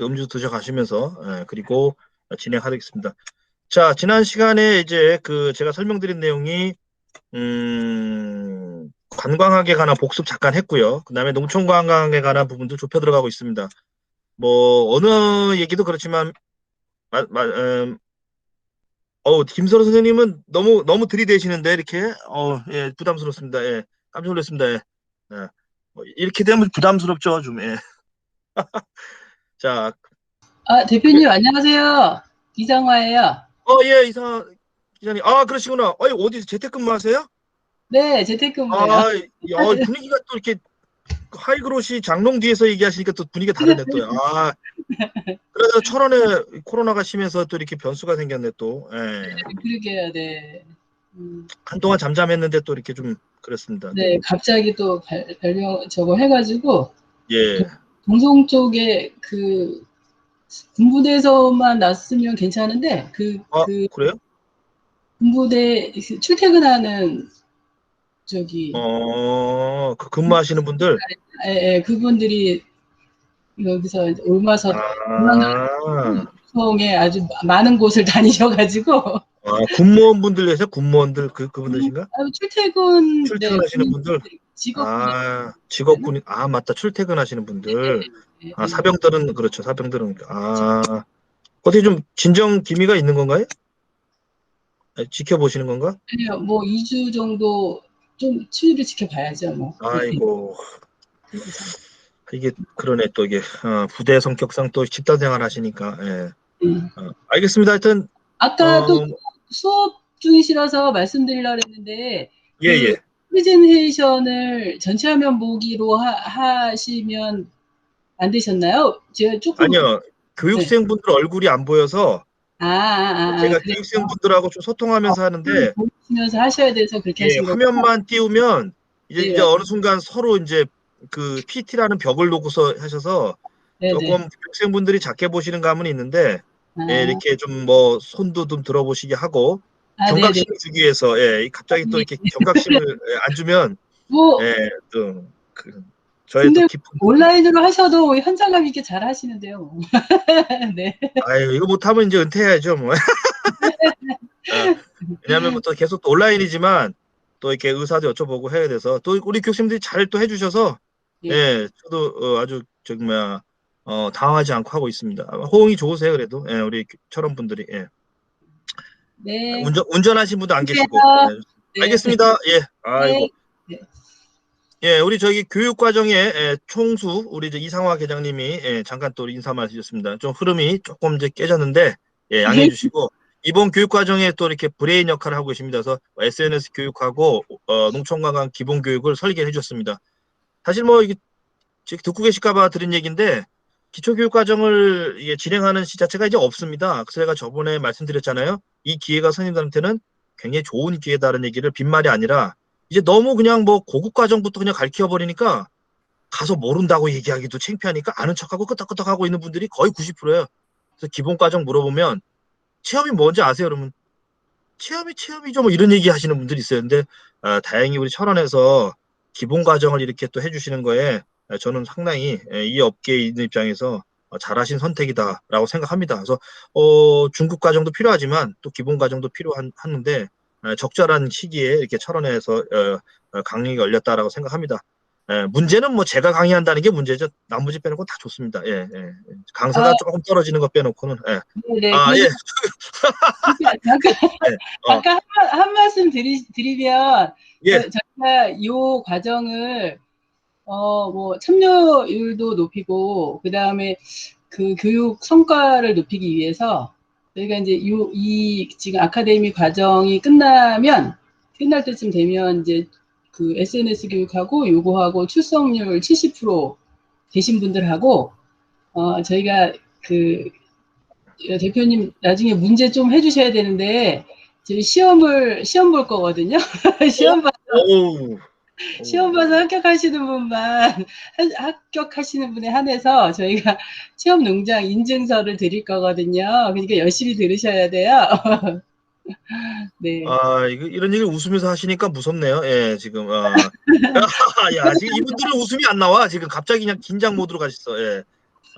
음주 드셔가시면서 그리고 진행하겠습니다. 자, 지난 시간에 이제 그 제가 설명드린 내용이 관광학에 관한 복습 잠깐 했고요. 그다음에 농촌 관광에 관한 부분도 좁혀 들어가고 있습니다. 뭐 어느 얘기도 그렇지만 김설호 선생님은 너무 들이대시는데 이렇게 예, 부담스럽습니다. 예. 깜짝 놀랐습니다. 예. 예. 이렇게 되면 부담스럽죠, 좀. 예. 자, 아, 대표님, 안녕하세요. 이상화예요. 예, 이상 기자님. 아, 그러시구나. 어디 재택근무 하세요? 네, 재택근무예요. 아, 분위기가 또 이렇게 하이그로시 장롱 뒤에서 얘기하시니까 또 분위기가 다르네 또. 아, 그래서 철원에 코로나가 심해서 또 이렇게 변수가 생겼네 또. 예. 그러게요, 네. 한동안 잠잠했는데 또 이렇게 좀 그렇습니다. 네. 네, 갑자기 또 발령 저거 해가지고, 예. 동성 쪽에 군부대에서만 났으면 괜찮은데, 그래요? 군부대 출퇴근하는 저기, 근무하시는 분들. 예, 예, 그분들이 여기서 이제 옮아서 아, 동성에 아주 많은 곳을 다니셔가지고, 군무원분들 계세요? 군무원들 그분들이신가? 출퇴근, 네, 출퇴근하시는 분들. 직업군인. 아, 직업군인. 아, 맞다. 출퇴근하시는 분들. 네, 아, 사병들은 그렇죠. 사병들은. 아, 어떻게 좀 진정 기미가 있는 건가요? 지켜보시는 건가? 아니요, 뭐 2주 정도 좀 추이를 지켜봐야죠, 뭐. 아이고, 그래서, 이게 그러네 또 이게 부대 성격상 또 집단 생활 하시니까. 예. 음. 알겠습니다. 하여튼 아까 또 수업 중이시라서 말씀드리려고 했는데, 예, 예. 프레젠테이션을 전체 화면 보기로 하시면 안 되셨나요? 제가 조금, 아니요. 네. 교육생분들 얼굴이 안 보여서 제가 그래서 교육생분들하고 좀 소통하면서 하는데 보시면서 하셔야 돼서 그렇게 예, 하신 거구나. 화면만 띄우면 네, 이제 어느 순간 서로 이제 그 PT라는 벽을 놓고서 하셔서 네네. 조금 학생분들이 작게 보시는 감은 있는데 예, 아, 이렇게 좀 뭐 손도 좀 들어보시게 하고 네네. 경각심을 주기 위해서 갑자기 또 이렇게 경각심을 안 주면 뭐, 또 저의 또 근데 깊은 온라인으로 하셔도 현장감 있게 잘 하시는데요. 네. 아유 이거 못하면 이제 은퇴해야죠 뭐. 아, 왜냐하면 뭐또 계속 또 온라인이지만 또 이렇게 의사도 여쭤보고 해야 돼서 또 우리 교수님들이 잘 또 해주셔서 예. 예 저도 아주 저기 뭐야 당황하지 않고 하고 있습니다. 호응이 좋으세요 그래도 예 우리 철원 분들이 예. 네. 운전하신 분도 안 계시고 안녕하세요. 네. 알겠습니다. 예 아이고 네. 네. 예 우리 저기 교육과정의 총수 우리 이제 이상화 계장님이 잠깐 또 인사만 해주셨습니다. 좀 흐름이 조금 이제 깨졌는데 양해해 주시고 이번 교육과정에 또 이렇게 브레인 역할을 하고 계십니다. 그래서 SNS 교육하고 농촌관광 기본 교육을 설계해 주셨습니다. 사실 뭐 이게 지금 듣고 계실까봐 드린 얘기인데 기초교육과정을 진행하는 시 자체가 이제 없습니다. 그래서 제가 저번에 말씀드렸잖아요. 이 기회가 선생님들한테는 굉장히 좋은 기회다라는 얘기를 빈말이 아니라 이제 너무 그냥 뭐 고급 과정부터 그냥 가르쳐 버리니까 가서 모른다고 얘기하기도 창피하니까 아는 척하고 끄덕끄덕 하고 있는 분들이 거의 90%예요. 그래서 기본 과정 물어보면 체험이 뭔지 아세요? 그러면 체험이죠. 뭐 이런 얘기 하시는 분들이 있어요. 근데 다행히 우리 철원에서 기본 과정을 이렇게 또 해주시는 거에 저는 상당히 이 업계에 있는 입장에서 잘하신 선택이다라고 생각합니다. 그래서 중급 과정도 필요하지만 또 기본 과정도 필요하는데 적절한 시기에 이렇게 철원에서 강의가 열렸다라고 생각합니다. 문제는 뭐 제가 강의한다는 게 문제죠. 나머지 빼놓고 다 좋습니다. 예, 예. 강사가 아, 조금 떨어지는 것 빼놓고는 네네. 예. 잠깐, 예, 잠깐 한 말씀 드리면, 예. 저희가 요 과정을, 뭐, 참여율도 높이고, 그 다음에 그 교육 성과를 높이기 위해서, 저희가 이제 지금 아카데미 과정이 끝날 때쯤 되면 이제 그 SNS 교육하고 요거하고 출석률 70% 되신 분들하고, 저희가 그 대표님 나중에 문제 좀 해주셔야 되는데 저희 시험 볼 거거든요. 시험 봐 어우, 시험 봐서 합격하시는 분만 합격하시는 분에 한해서 저희가 체험 농장 인증서를 드릴 거거든요. 그러니까 열심히 들으셔야 돼요. 네. 이런 얘기를 웃으면서 하시니까 무섭네요. 예, 지금, 야, 지금 이분들은 웃음이 안 나와. 지금 갑자기 그냥 긴장 모드로 가셨어. 예.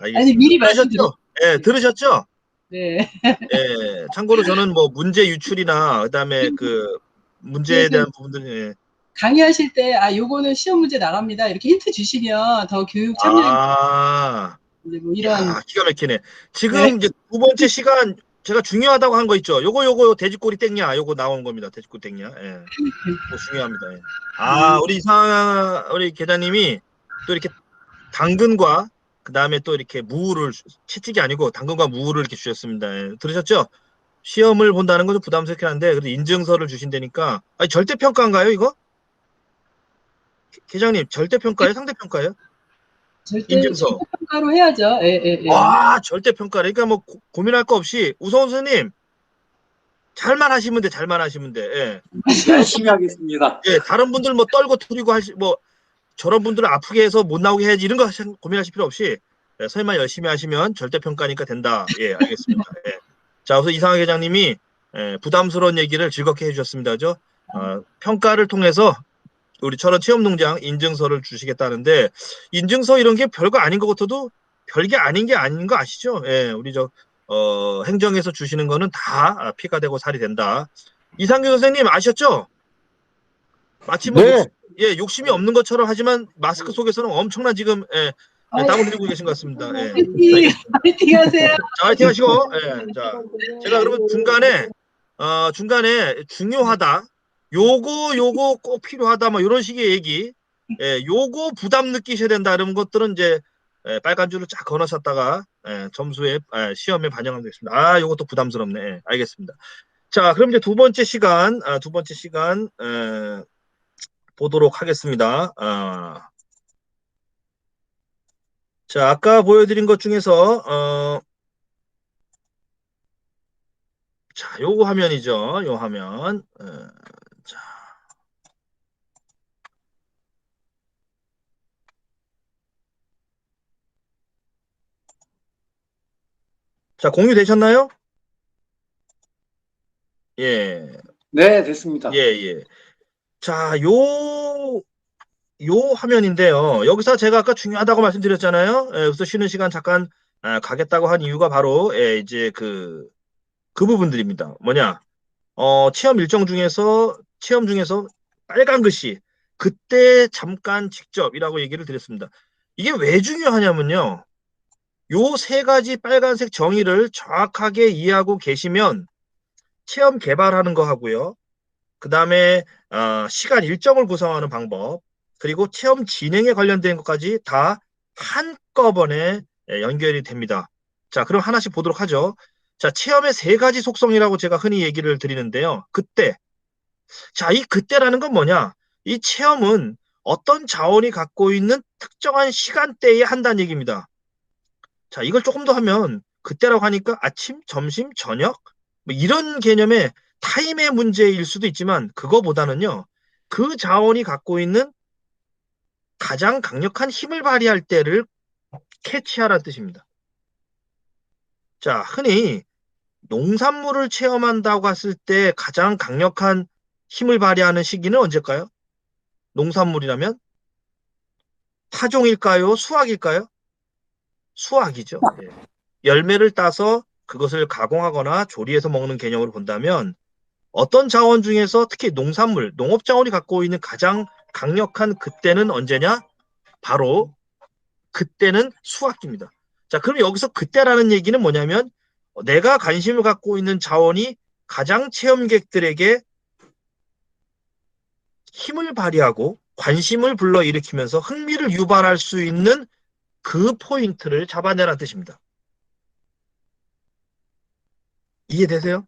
아니, 알겠습니다. 미리 들으셨죠? 말씀드렸어요. 예, 들으셨죠? 네. 예, 참고로 저는 뭐 문제 유출이나 그다음에 그 문제에 그래서 대한 부분들 예. 강의하실 때, 아, 요거는 시험 문제 나갑니다. 이렇게 힌트 주시면 더 교육 참여율, 아, 이제 뭐 이런, 야, 기가 막히네. 네. 지금 이제 두 번째 시간 제가 중요하다고 한 거 있죠. 요거 돼지꼬리 땡냐, 요거 나온 겁니다. 돼지꼬리 땡냐. 예, 그거 중요합니다. 예. 아, 음, 우리 계장님이 또 이렇게 당근과 그다음에 또 이렇게 무를 채찍이 아니고 당근과 무를 이렇게 주셨습니다. 예, 들으셨죠? 시험을 본다는 건 좀 부담스럽긴 한데 그래도 인증서를 주신다니까. 아니, 절대 평가인가요, 이거? 계장님, 절대 평가예요? 상대 평가예요? 절대 인증서. 평가로 해야죠. 예, 예, 예. 와, 절대 평가래. 그러니까 뭐 고민할 거 없이 우성훈 선생님 잘만 하시면 돼, 잘만 하시면 돼. 예. 열심히 하겠습니다. 예, 다른 분들 뭐 떨고 투리고 뭐 저런 분들은 아프게 해서 못 나오게 해야지 이런 거 고민하실 필요 없이 예, 선생님만 열심히 하시면 절대 평가니까 된다. 예, 알겠습니다. 예. 자, 우선 이상하 회장님이 예, 부담스러운 얘기를 즐겁게 해주셨습니다. 평가를 통해서 우리 철원 체험농장 인증서를 주시겠다는데 인증서 이런 게 별거 아닌 것 같아도 별게 아닌 게 아닌 거 아시죠? 예, 우리 행정에서 주시는 거는 다 피가 되고 살이 된다. 이상규 선생님 아셨죠? 마치 뭐 네. 욕심이 없는 것처럼 하지만 마스크 속에서는 엄청난 지금 아, 땀을 흘리고 계신 것 같습니다. 예, 화이팅! 알겠습니다. 화이팅 하세요. 자, 화이팅 하시고 자, 제가 그러면 중간에 중요하다. 요거 꼭 필요하다. 뭐 이런 식의 얘기. 예, 요거 부담 느끼셔야 된다. 이런 것들은 이제 빨간 줄을 쫙 걸어놨다가 점수에 시험에 반영하면 되겠습니다. 아, 요것도 부담스럽네. 예, 알겠습니다. 자, 그럼 이제 두 번째 시간 보도록 하겠습니다. 자, 아까 보여드린 것 중에서 자, 요거 화면이죠. 요 화면. 자, 자, 공유되셨나요? 예, 네, 예, 됐습니다. 예. 자, 요 화면인데요. 여기서 제가 아까 중요하다고 말씀드렸잖아요. 그래서 쉬는 시간 잠깐 가겠다고 한 이유가 바로 이제 그 부분들입니다. 뭐냐? 체험 중에서 빨간 글씨 그때 잠깐 직접이라고 얘기를 드렸습니다. 이게 왜 중요하냐면요. 요 세 가지 빨간색 정의를 정확하게 이해하고 계시면 체험 개발하는 거 하고요. 그 다음에 시간 일정을 구성하는 방법, 그리고 체험 진행에 관련된 것까지 다 한꺼번에 연결이 됩니다. 자, 그럼 하나씩 보도록 하죠. 자, 체험의 세 가지 속성이라고 제가 흔히 얘기를 드리는데요. 그때. 자, 이 그때라는 건 뭐냐? 이 체험은 어떤 자원이 갖고 있는 특정한 시간대에 한다는 얘기입니다. 자, 이걸 조금 더 하면 그때라고 하니까 아침, 점심, 저녁 뭐 이런 개념의 타임의 문제일 수도 있지만 그거보다는요. 그 자원이 갖고 있는 가장 강력한 힘을 발휘할 때를 캐치하라는 뜻입니다. 자, 흔히 농산물을 체험한다고 했을 때 가장 강력한 힘을 발휘하는 시기는 언제일까요? 농산물이라면 타종일까요? 수확일까요? 수확이죠. 예. 열매를 따서 그것을 가공하거나 조리해서 먹는 개념으로 본다면 어떤 자원 중에서 특히 농산물, 농업 자원이 갖고 있는 가장 강력한 그때는 언제냐? 바로 그때는 수확기입니다. 자, 그럼 여기서 그때라는 얘기는 뭐냐면 내가 관심을 갖고 있는 자원이 가장 체험객들에게 힘을 발휘하고 관심을 불러일으키면서 흥미를 유발할 수 있는 그 포인트를 잡아내라는 뜻입니다. 이해되세요?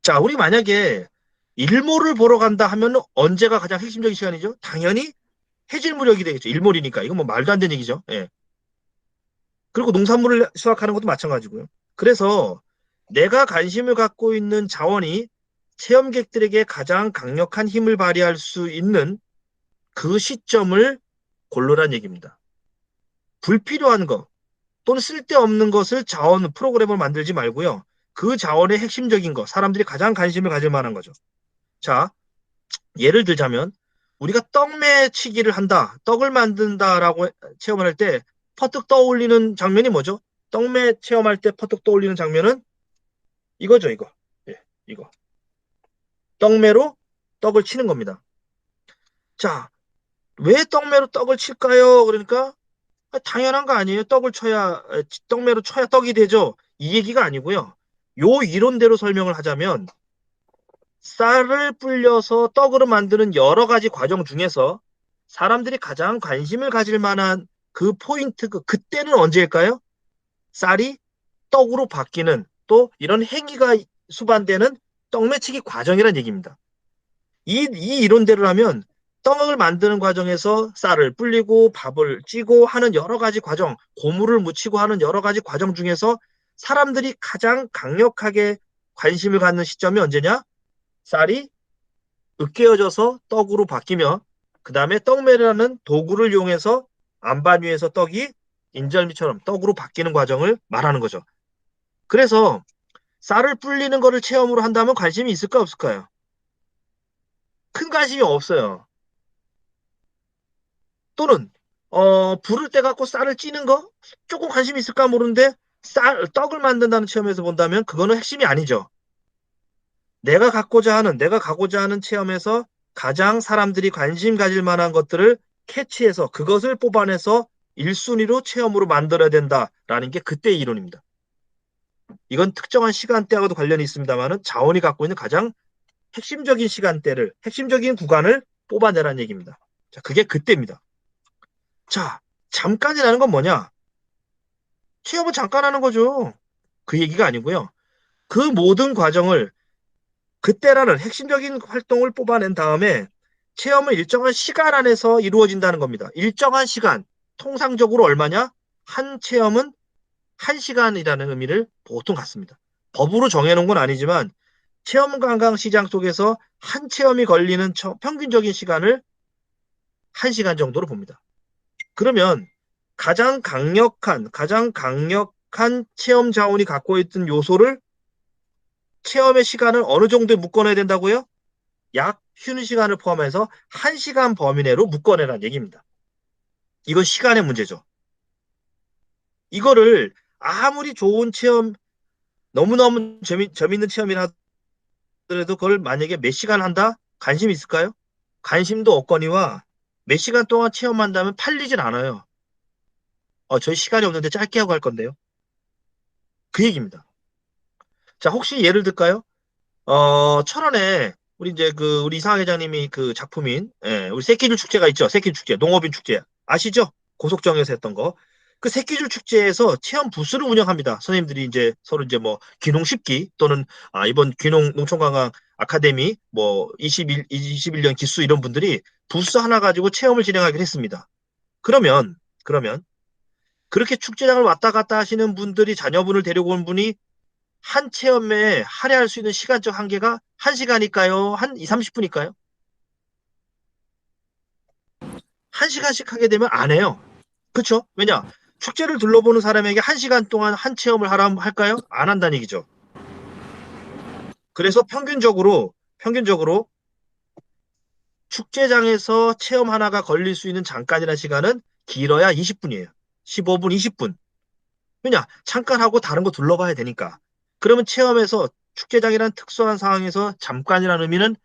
자, 우리 만약에 일몰을 보러 간다 하면 언제가 가장 핵심적인 시간이죠? 당연히 해질무렵이 되겠죠. 일몰이니까. 이건 뭐 말도 안 되는 얘기죠. 예. 그리고 농산물을 수확하는 것도 마찬가지고요. 그래서 내가 관심을 갖고 있는 자원이 체험객들에게 가장 강력한 힘을 발휘할 수 있는 그 시점을 고르란 얘기입니다. 불필요한 것 또는 쓸데없는 것을 자원 프로그램을 만들지 말고요. 그 자원의 핵심적인 것, 사람들이 가장 관심을 가질 만한 거죠. 자, 예를 들자면 우리가 떡매치기를 한다, 떡을 만든다라고 체험을 할 때 퍼뜩 떠올리는 장면이 뭐죠? 떡매 체험할 때 퍼뜩 떠올리는 장면은 이거죠, 이거. 예, 이거. 떡매로 떡을 치는 겁니다. 자, 왜 떡매로 떡을 칠까요? 그러니까 당연한 거 아니에요. 떡매로 쳐야 떡이 되죠. 이 얘기가 아니고요. 요 이론대로 설명을 하자면 쌀을 불려서 떡으로 만드는 여러 가지 과정 중에서 사람들이 가장 관심을 가질 만한 그 포인트, 그때는 언제일까요? 쌀이 떡으로 바뀌는 또 이런 행위가 수반되는 떡매치기 과정이라는 얘기입니다. 이 이론대로라면 떡을 만드는 과정에서 쌀을 불리고 밥을 찌고 하는 여러 가지 과정, 고무를 묻히고 하는 여러 가지 과정 중에서 사람들이 가장 강력하게 관심을 갖는 시점이 언제냐? 쌀이 으깨어져서 떡으로 바뀌며 그 다음에 떡매라는 도구를 이용해서 안반 위에서 떡이 인절미처럼 떡으로 바뀌는 과정을 말하는 거죠. 그래서 쌀을 불리는 거를 체험으로 한다면 관심이 있을까 없을까요? 큰 관심이 없어요. 또는 불을 떼 갖고 쌀을 찌는 거 조금 관심이 있을까 모르는데 떡을 만든다는 체험에서 본다면 그거는 핵심이 아니죠. 내가 가고자 하는 체험에서 가장 사람들이 관심 가질 만한 것들을 캐치해서 그것을 뽑아내서 1순위로 체험으로 만들어야 된다라는 게 그때의 이론입니다. 이건 특정한 시간대하고도 관련이 있습니다만 자원이 갖고 있는 가장 핵심적인 구간을 뽑아내라는 얘기입니다. 자, 그게 그때입니다. 자, 잠깐이라는 건 뭐냐? 취업은 잠깐 하는 거죠. 그 얘기가 아니고요. 그 모든 과정을 그때라는 핵심적인 활동을 뽑아낸 다음에 체험은 일정한 시간 안에서 이루어진다는 겁니다. 일정한 시간, 통상적으로 얼마냐? 한 체험은 1시간이라는 의미를 보통 갖습니다. 법으로 정해놓은 건 아니지만 체험관광 시장 속에서 한 체험이 걸리는 평균적인 시간을 1시간 정도로 봅니다. 그러면 가장 강력한 체험 자원이 갖고 있던 요소를 체험의 시간을 어느 정도에 묶어내야 된다고요? 약 쉬는 시간을 포함해서 1시간 범위 내로 묶어내라는 얘기입니다. 이건 시간의 문제죠. 이거를 아무리 좋은 체험, 너무너무 재밌는 체험이라 하더라도 그걸 만약에 몇 시간 한다? 관심 있을까요? 관심도 없거니와 몇 시간 동안 체험한다면 팔리진 않아요. 저희 시간이 없는데 짧게 하고 할 건데요. 그 얘기입니다. 자, 혹시 예를 들까요? 철원에 우리 이상하 회장님이 그 작품인 우리 새끼줄 축제가 있죠. 새끼줄 축제, 농업인 축제 아시죠? 고속정에서 했던 거. 그 새끼줄 축제에서 체험 부스를 운영합니다. 선생님들이 이제 서로 이제 뭐 귀농 10기 또는 이번 귀농 농촌관광 아카데미 뭐 21년 기수 이런 분들이 부스 하나 가지고 체험을 진행하기로 했습니다. 그러면 그렇게 축제장을 왔다 갔다 하시는 분들이 자녀분을 데리고 온 분이 한 체험에 할애할 수 있는 시간적 한계가 1시간일까요? 한 2, 30분일까요? 1시간씩 하게 되면 안 해요. 그렇죠? 왜냐? 축제를 둘러보는 사람에게 1시간 동안 한 체험을 하라 할까요? 안 한다는 얘기죠. 그래서 평균적으로 축제장에서 체험 하나가 걸릴 수 있는 잠깐이라는 시간은 길어야 20분이에요. 15분, 20분. 왜냐? 잠깐 하고 다른 거 둘러봐야 되니까. 그러면 체험에서 축제장이라는 특수한 상황에서 잠깐이라는 의미는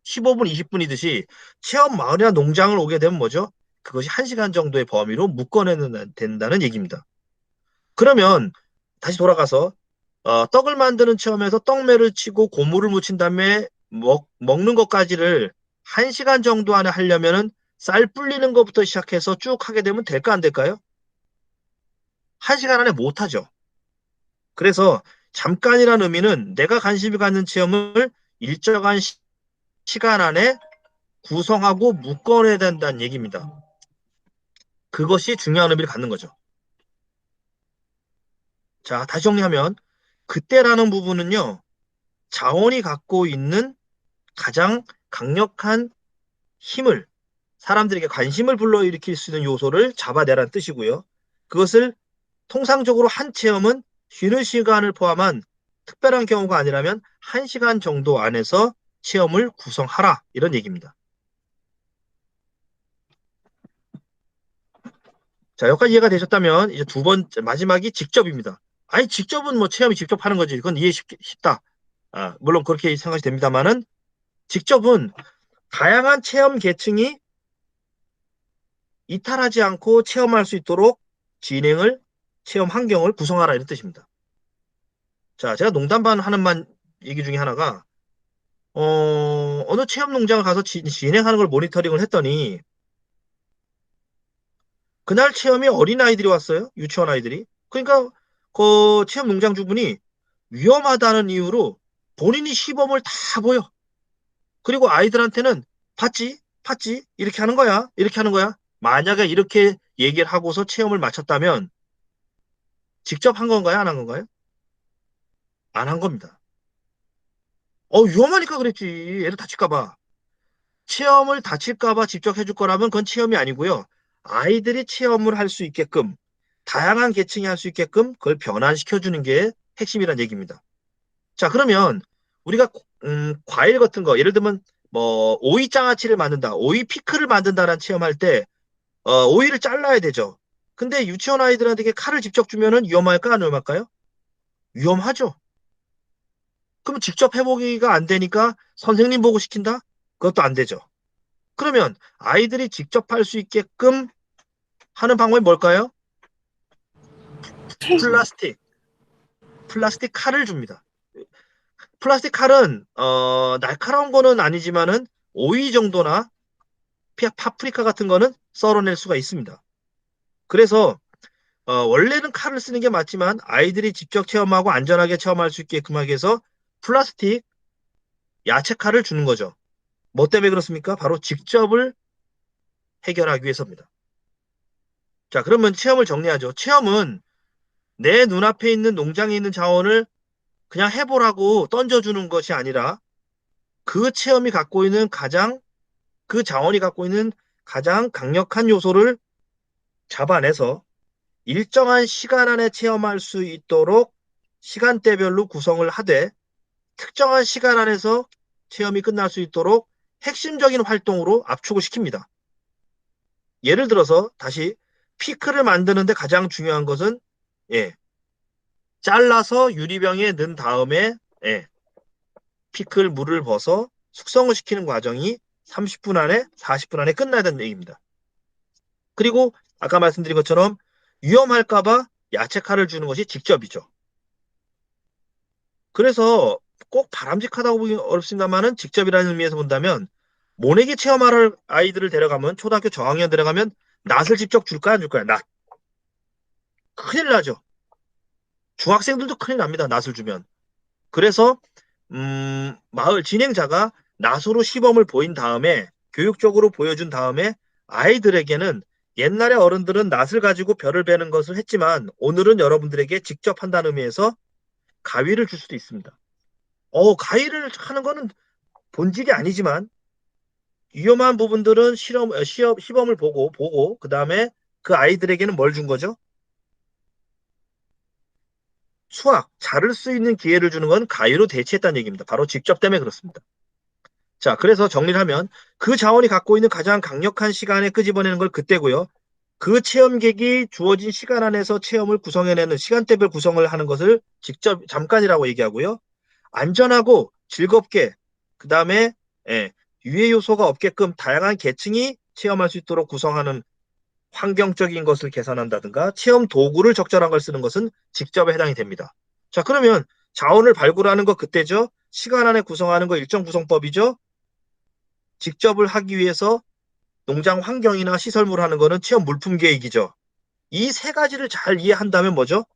15분, 20분이듯이 체험 마을이나 농장을 오게 되면 뭐죠? 그것이 1시간 정도의 범위로 묶어내는 된다는 얘기입니다. 그러면 다시 돌아가서 떡을 만드는 체험에서 떡매를 치고 고무를 묻힌 다음에 먹는 것까지를 1시간 정도 안에 하려면은 쌀 불리는 것부터 시작해서 쭉 하게 되면 될까 안 될까요? 1시간 안에 못하죠. 그래서 잠깐이라는 의미는 내가 관심이 갖는 체험을 일정한 시간 안에 구성하고 묶어내야 된다는 얘기입니다. 그것이 중요한 의미를 갖는 거죠. 자, 다시 정리하면 그때라는 부분은요. 자원이 갖고 있는 가장 강력한 힘을 사람들에게 관심을 불러일으킬 수 있는 요소를 잡아내라는 뜻이고요. 그것을 통상적으로 한 체험은 쉬는 시간을 포함한 특별한 경우가 아니라면 1시간 정도 안에서 체험을 구성하라 이런 얘기입니다. 자, 여기까지 이해가 되셨다면 이제 두 번째 마지막이 직접입니다. 아니 직접은 뭐 체험이 직접 하는 거지. 그건 쉽다. 물론 그렇게 생각이 됩니다만은 직접은 다양한 체험 계층이 이탈하지 않고 체험할 수 있도록 체험 환경을 구성하라 이런 뜻입니다. 자, 제가 농담 반 하는 만 얘기 중에 하나가 어느 체험 농장을 가서 진행하는 걸 모니터링을 했더니 그날 체험에 어린아이들이 왔어요. 유치원 아이들이. 그러니까 그 체험 농장 주분이 위험하다는 이유로 본인이 시범을 다 보여. 그리고 아이들한테는 봤지? 이렇게 하는 거야. 이렇게 하는 거야. 만약에 이렇게 얘기를 하고서 체험을 마쳤다면 직접 한 건가요? 안 한 건가요? 안 한 겁니다. 위험하니까 그랬지. 애들 다칠까 봐. 체험을 다칠까 봐 직접 해줄 거라면 그건 체험이 아니고요. 아이들이 체험을 할 수 있게끔 다양한 계층이 할 수 있게끔 그걸 변환시켜 주는 게 핵심이란 얘기입니다. 자, 그러면 우리가 과일 같은 거 예를 들면 뭐 오이 장아찌를 만든다, 오이 피클을 만든다라는 체험할 때 오이를 잘라야 되죠. 근데 유치원 아이들한테 칼을 직접 주면은 위험할까 안 위험할까요? 위험하죠. 그럼 직접 해보기가 안 되니까 선생님 보고 시킨다? 그것도 안 되죠. 그러면 아이들이 직접 할 수 있게끔 하는 방법이 뭘까요? 플라스틱. 플라스틱 칼을 줍니다. 플라스틱 칼은 날카로운 거는 아니지만은 오이 정도나 파프리카 같은 거는 썰어낼 수가 있습니다. 그래서 원래는 칼을 쓰는 게 맞지만 아이들이 직접 체험하고 안전하게 체험할 수 있게끔 하기 위해서 플라스틱 야채 칼을 주는 거죠. 뭐 때문에 그렇습니까? 바로 직접을 해결하기 위해서입니다. 자, 그러면 체험을 정리하죠. 체험은 내 눈앞에 있는 농장에 있는 자원을 그냥 해보라고 던져주는 것이 아니라 그 체험이 갖고 있는 그 자원이 갖고 있는 가장 강력한 요소를 잡아내서 일정한 시간 안에 체험할 수 있도록 시간대별로 구성을 하되 특정한 시간 안에서 체험이 끝날 수 있도록 핵심적인 활동으로 압축을 시킵니다. 예를 들어서 다시 피클을 만드는데 가장 중요한 것은 잘라서 유리병에 넣은 다음에 피클 물을 벗어 숙성을 시키는 과정이 30분 안에 40분 안에 끝나야 되는 얘기입니다. 그리고 아까 말씀드린 것처럼 위험할까봐 야채 칼을 주는 것이 직접이죠. 그래서 꼭 바람직하다고 보기 어렵습니다만은 직접이라는 의미에서 본다면 모내기 체험할 아이들을 데려가면 초등학교 저학년 데려가면 낫을 직접 줄까 안 줄까요? 낫. 큰일 나죠. 중학생들도 큰일 납니다. 낫을 주면. 그래서 마을 진행자가 낫으로 시범을 보인 다음에 교육적으로 보여준 다음에 아이들에게는 옛날에 어른들은 낫을 가지고 별을 베는 것을 했지만 오늘은 여러분들에게 직접 한다는 의미에서 가위를 줄 수도 있습니다. 가위를 하는 거는 본질이 아니지만 위험한 부분들은 시범을 보고 그 다음에 그 아이들에게는 뭘 준 거죠? 자를 수 있는 기회를 주는 건 가위로 대체했다는 얘기입니다. 바로 직접 때문에 그렇습니다. 자, 그래서 정리를 하면 그 자원이 갖고 있는 가장 강력한 시간에 끄집어내는 걸 그때고요. 그 체험객이 주어진 시간 안에서 체험을 구성해내는 시간대별 구성을 하는 것을 직접 잠깐이라고 얘기하고요. 안전하고 즐겁게 그 다음에 유해 요소가 없게끔 다양한 계층이 체험할 수 있도록 구성하는 환경적인 것을 개선한다든가 체험 도구를 적절한 걸 쓰는 것은 직접에 해당이 됩니다. 자, 그러면 자원을 발굴하는 거 그때죠. 시간 안에 구성하는 거 일정 구성법이죠. 직접을 하기 위해서 농장 환경이나 시설물 하는 거는 체험 물품 계획이죠. 이 세 가지를 잘 이해한다면 뭐죠?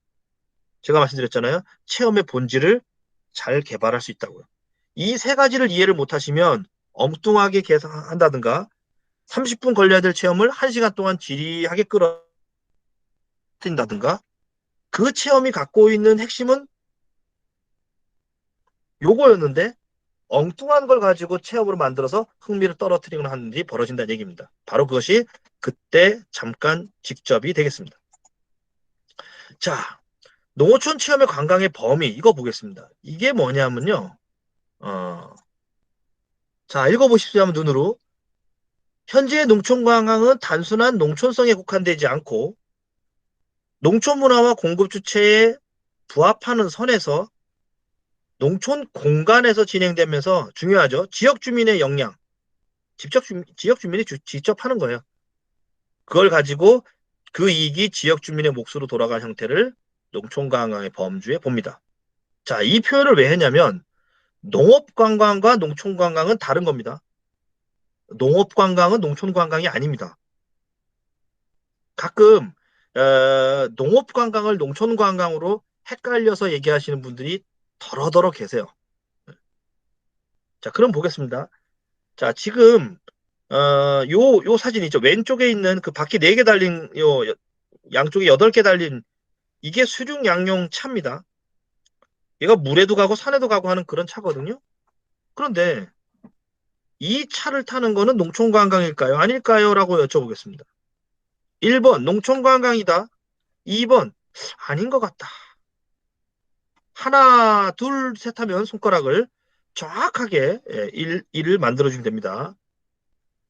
제가 말씀드렸잖아요. 체험의 본질을 잘 개발할 수 있다고요. 이 세 가지를 이해를 못하시면 엉뚱하게 계산한다든가 30분 걸려야 될 체험을 1시간 동안 지리하게 끌어들인다든가 그 체험이 갖고 있는 핵심은 요거였는데 엉뚱한 걸 가지고 체험으로 만들어서 흥미를 떨어뜨리거나 하는 일이 벌어진다는 얘기입니다. 바로 그것이 그때 잠깐 직접이 되겠습니다. 자, 농어촌 체험의 관광의 범위 이거 보겠습니다. 이게 뭐냐면요. 자, 읽어보십시오. 한번 눈으로. 현재의 농촌 관광은 단순한 농촌성에 국한되지 않고 농촌 문화와 공급 주체에 부합하는 선에서 농촌 공간에서 진행되면서 중요하죠. 지역 주민의 역량, 지역 주민이 직접 하는 거예요. 그걸 가지고 그 이익이 지역 주민의 몫으로 돌아간 형태를 농촌 관광의 범주에 봅니다. 자, 이 표현을 왜 했냐면 농업 관광과 농촌 관광은 다른 겁니다. 농업 관광은 농촌 관광이 아닙니다. 가끔 농업 관광을 농촌 관광으로 헷갈려서 얘기하시는 분들이 더러더러 계세요. 자, 그럼 보겠습니다. 자, 지금 요 사진 있죠? 왼쪽에 있는 그 바퀴 4개 달린 양쪽에 8개 달린 이게 수륙 양용 차입니다. 얘가 물에도 가고 산에도 가고 하는 그런 차거든요. 그런데 이 차를 타는 거는 농촌 관광일까요? 아닐까요? 라고 여쭤보겠습니다. 1번 농촌 관광이다. 2번 아닌 것 같다. 하나, 둘, 셋 하면 손가락을 정확하게 일을 만들어주면 됩니다.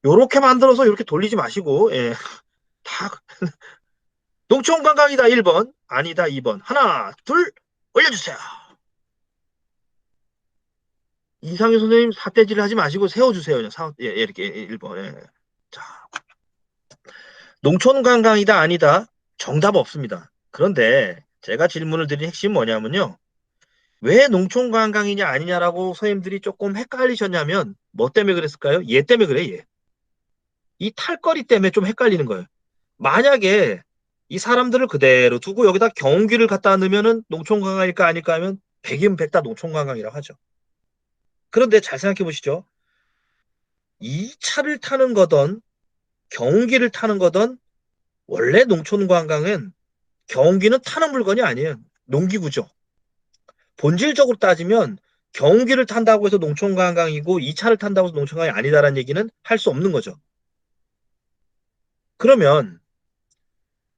요렇게 만들어서 이렇게 돌리지 마시고 다 농촌 관광이다 1번, 아니다 2번. 하나, 둘 올려주세요. 이상희 선생님 삿대질을 하지 마시고 세워주세요. 이렇게 1번. 자, 농촌 관광이다 아니다 정답 없습니다. 그런데 제가 질문을 드린 핵심은 뭐냐면요. 왜 농촌 관광이냐 아니냐라고 선생님들이 조금 헷갈리셨냐면 뭐 때문에 그랬을까요? 얘 때문에 그래 얘. 이 탈거리 때문에 좀 헷갈리는 거예요. 만약에 이 사람들을 그대로 두고 여기다 경운기를 갖다 넣으면은 농촌 관광일까 아닐까 하면 백이면 백다 농촌 관광이라고 하죠. 그런데 잘 생각해 보시죠. 이 차를 타는 거든 경운기를 타는 거든 원래 농촌 관광은 경운기는 타는 물건이 아니에요. 농기구죠. 본질적으로 따지면 경운기를 탄다고 해서 농촌 관광이고 이 차를 탄다고 해서 농촌 관광이 아니다라는 얘기는 할 수 없는 거죠. 그러면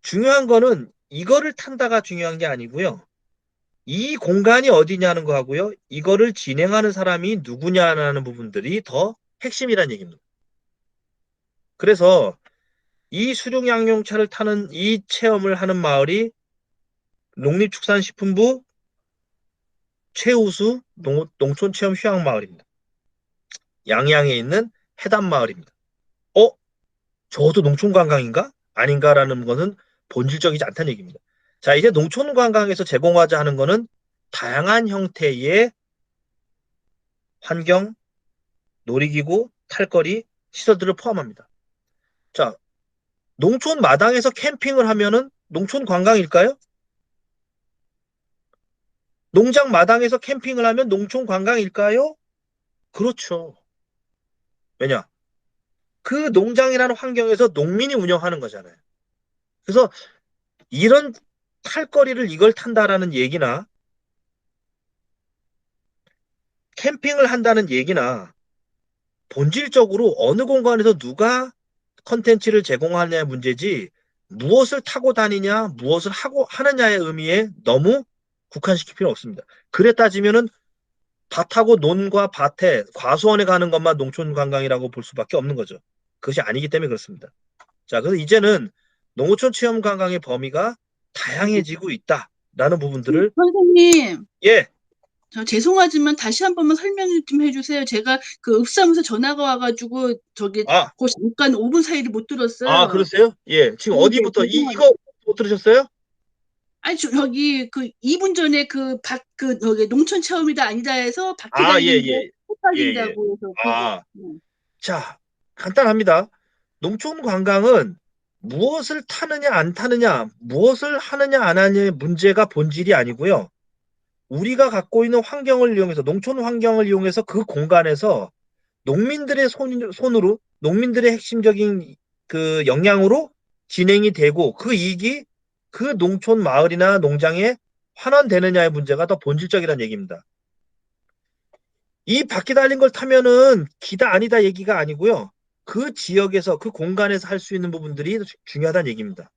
중요한 거는 이거를 탄다가 중요한 게 아니고요. 이 공간이 어디냐는 거하고요. 이거를 진행하는 사람이 누구냐라는 부분들이 더 핵심이란 얘기입니다. 그래서 이 수륙양용차를 타는 이 체험을 하는 마을이 농림축산식품부 최우수 농촌체험 휴양마을입니다. 양양에 있는 해담마을입니다. 저도 농촌관광인가? 아닌가라는 것은 본질적이지 않다는 얘기입니다. 자, 이제 농촌관광에서 제공하자 하는 것은 다양한 형태의 환경, 놀이기구, 탈거리, 시설들을 포함합니다. 자, 농촌 마당에서 캠핑을 하면은 농촌 관광일까요? 농장 마당에서 캠핑을 하면 농촌 관광일까요? 그렇죠. 왜냐? 그 농장이라는 환경에서 농민이 운영하는 거잖아요. 그래서 이런 탈거리를 이걸 탄다라는 얘기나 캠핑을 한다는 얘기나 본질적으로 어느 공간에서 누가 컨텐츠를 제공하느냐의 문제지 무엇을 타고 다니냐, 무엇을 하느냐의 의미에 너무 국한시킬 필요는 없습니다. 그래 따지면은 밭하고 논과 밭에 과수원에 가는 것만 농촌 관광이라고 볼 수밖에 없는 거죠. 그것이 아니기 때문에 그렇습니다. 자, 그래서 이제는 농어촌 체험 관광의 범위가 다양해지고 있다라는 부분들을 선생님, 예, 저 죄송하지만 다시 한 번만 설명 좀 해주세요. 제가 그 읍사무소 전화가 와가지고 저기 아, 그 잠깐 5분 사이를 못 들었어요. 그러세요? 예, 지금 네, 어디부터 죄송합니다. 이거 못 들으셨어요? 아니 저기 그 2분 전에 저기 농촌 체험이다 아니다 해서 바퀴 예, 달린 거 예, 예, 예. 헷갈린다고 해서 그거. 아, 자, 간단합니다. 농촌 관광은 무엇을 타느냐 안 타느냐, 무엇을 하느냐 안 하느냐의 문제가 본질이 아니고요. 우리가 갖고 있는 환경을 이용해서 농촌 환경을 이용해서 그 공간에서 농민들의 손으로 농민들의 핵심적인 그 역량으로 진행이 되고 그 이익이 그 농촌 마을이나 농장에 환원되느냐의 문제가 더 본질적이라는 얘기입니다. 이 바퀴 달린 걸 타면은 기다 아니다 얘기가 아니고요. 그 지역에서 그 공간에서 할 수 있는 부분들이 중요하다는 얘기입니다.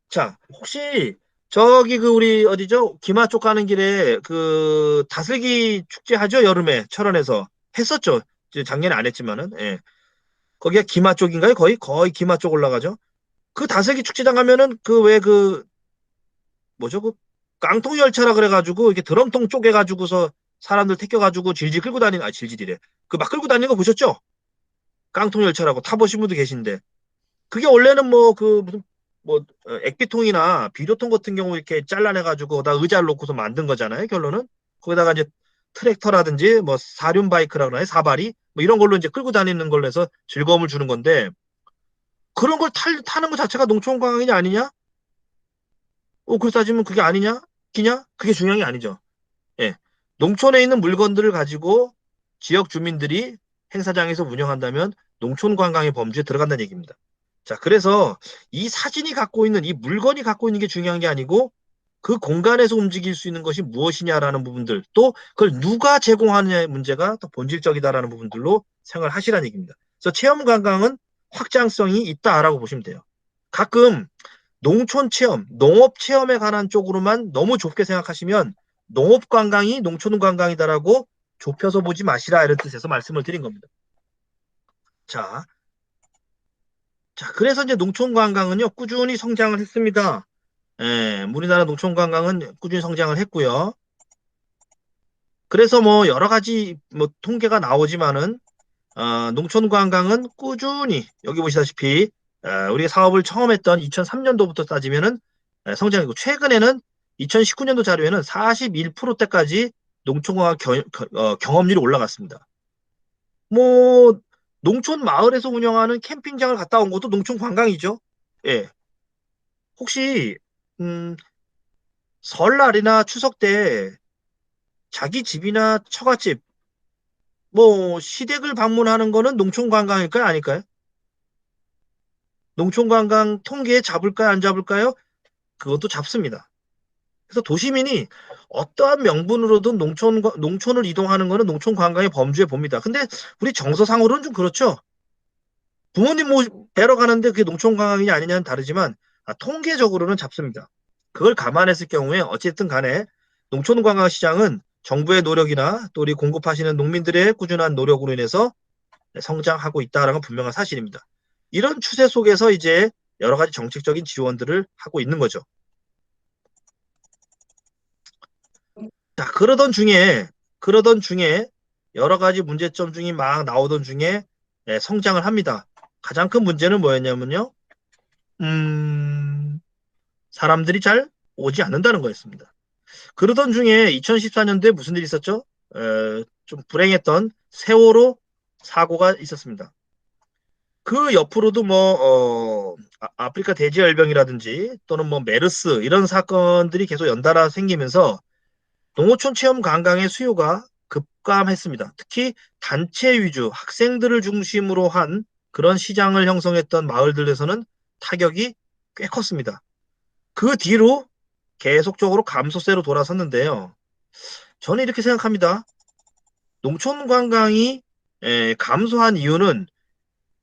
자, 혹시 저기 그 우리 어디죠? 기마 쪽 가는 길에 그 다슬기 축제 하죠? 여름에 철원에서 했었죠. 작년에 안 했지만은 예. 거기가 기마 쪽인가요? 거의 기마 쪽 올라가죠. 그 다슬기 축제장 가면은 그 왜 그 뭐죠? 그 깡통 열차라 그래가지고 이렇게 드럼통 쪼개가지고서 사람들 태껴가지고 질질 끌고 다니는 질질이래. 그 막 끌고 다니는 거 보셨죠? 깡통 열차라고 타보신 분도 계신데 그게 원래는 뭐 그 무슨 뭐 액비통이나 비료통 같은 경우 이렇게 잘라내가지고 다 의자를 놓고서 만든 거잖아요. 결론은 거기다가 이제 트랙터라든지 뭐 사륜 바이크라 그러나요? 사발이 뭐 이런 걸로 이제 끌고 다니는 걸로 해서 즐거움을 주는 건데 그런 걸 타는 것 자체가 농촌 관광이냐 아니냐? 그렇게 따지면 그게 아니냐? 기냐? 그게 중요한 게 아니죠. 예. 농촌에 있는 물건들을 가지고 지역 주민들이 행사장에서 운영한다면 농촌 관광의 범주에 들어간다는 얘기입니다. 자, 그래서 이 사진이 갖고 있는 이 물건이 갖고 있는 게 중요한 게 아니고 그 공간에서 움직일 수 있는 것이 무엇이냐라는 부분들 또 그걸 누가 제공하느냐의 문제가 더 본질적이다라는 부분들로 생각을 하시라는 얘기입니다. 그래서 체험 관광은 확장성이 있다라고 보시면 돼요. 가끔 농촌 체험, 농업 체험에 관한 쪽으로만 너무 좁게 생각하시면 농업 관광이 농촌 관광이다라고 좁혀서 보지 마시라 이런 뜻에서 말씀을 드린 겁니다. 자, 그래서 이제 농촌 관광은요 꾸준히 성장을 했습니다. 예, 우리나라 농촌 관광은 꾸준히 성장을 했고요. 그래서 뭐 여러 가지 뭐 통계가 나오지만은 농촌 관광은 꾸준히 여기 보시다시피 우리가 사업을 처음 했던 2003년도부터 따지면은 성장이고 최근에는 2019년도 자료에는 41%대까지 농촌 관광 경험률이 올라갔습니다. 뭐 농촌 마을에서 운영하는 캠핑장을 갔다 온 것도 농촌 관광이죠. 예. 혹시 설날이나 추석 때 자기 집이나 처갓집 뭐 시댁을 방문하는 거는 농촌 관광일까요? 아닐까요? 농촌 관광 통계에 잡을까요? 안 잡을까요? 그것도 잡습니다. 그래서 도시민이 어떠한 명분으로든 농촌을 이동하는 거는 농촌 관광의 범주에 봅니다. 근데 우리 정서상으로는 좀 그렇죠. 부모님 뵈러 가는데 그게 농촌 관광이냐 아니냐는 다르지만 통계적으로는 잡습니다. 그걸 감안했을 경우에 어쨌든 간에 농촌 관광 시장은 정부의 노력이나 또 우리 공급하시는 농민들의 꾸준한 노력으로 인해서 성장하고 있다는 건 분명한 사실입니다. 이런 추세 속에서 이제 여러 가지 정책적인 지원들을 하고 있는 거죠. 자, 그러던 중에 여러 가지 문제점 중이 막 나오던 중에 성장을 합니다. 가장 큰 문제는 뭐였냐면요. 사람들이 잘 오지 않는다는 거였습니다. 그러던 중에 2014년도에 무슨 일이 있었죠? 좀 불행했던 세월호 사고가 있었습니다. 그 옆으로도 뭐 아프리카 돼지열병이라든지 또는 뭐 메르스 이런 사건들이 계속 연달아 생기면서 농어촌 체험 관광의 수요가 급감했습니다. 특히 단체 위주 학생들을 중심으로 한 그런 시장을 형성했던 마을들에서는 타격이 꽤 컸습니다. 그 뒤로 계속적으로 감소세로 돌아섰는데요. 저는 이렇게 생각합니다. 농촌 관광이 감소한 이유는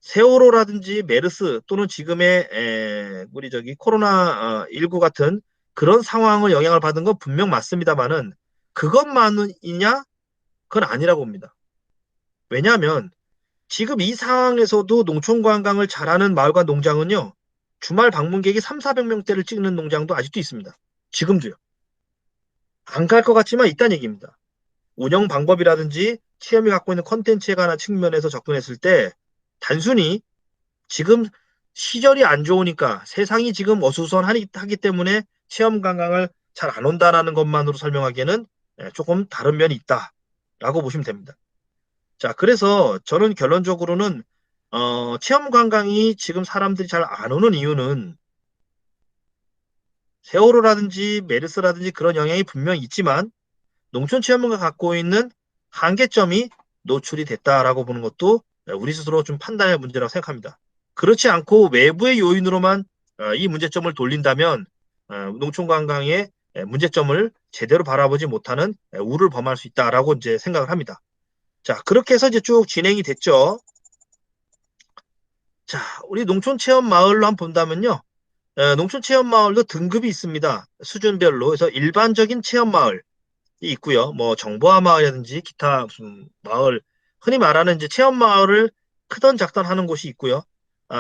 세월호라든지 메르스 또는 지금의 우리 저기 코로나 19 같은 그런 상황을 영향을 받은 건 분명 맞습니다만은 그것만이냐? 그건 아니라고 봅니다. 왜냐하면 지금 이 상황에서도 농촌 관광을 잘하는 마을과 농장은요. 주말 방문객이 3, 400명대를 찍는 농장도 아직도 있습니다. 지금도요. 안 갈 것 같지만 있다는 얘기입니다. 운영 방법이라든지 체험이 갖고 있는 컨텐츠에 관한 측면에서 접근했을 때 단순히 지금 시절이 안 좋으니까 세상이 지금 어수선하기 때문에 체험 관광을 잘 안 온다라는 것만으로 설명하기에는 조금 다른 면이 있다라고 보시면 됩니다. 자, 그래서 저는 결론적으로는 체험 관광이 지금 사람들이 잘 안 오는 이유는 세월호라든지 메르스라든지 그런 영향이 분명히 있지만 농촌 체험관가 갖고 있는 한계점이 노출이 됐다라고 보는 것도 우리 스스로 좀 판단의 문제라고 생각합니다. 그렇지 않고 외부의 요인으로만 이 문제점을 돌린다면 농촌 관광의 문제점을 제대로 바라보지 못하는 우를 범할 수 있다라고 이제 생각을 합니다. 자, 그렇게 해서 이제 쭉 진행이 됐죠. 자, 우리 농촌 체험 마을로 한번 본다면요. 농촌 체험 마을도 등급이 있습니다. 수준별로. 그래서 일반적인 체험 마을이 있고요. 뭐 정보화 마을이라든지 기타 무슨 마을, 흔히 말하는 이제 체험 마을을 크던 작던 하는 곳이 있고요.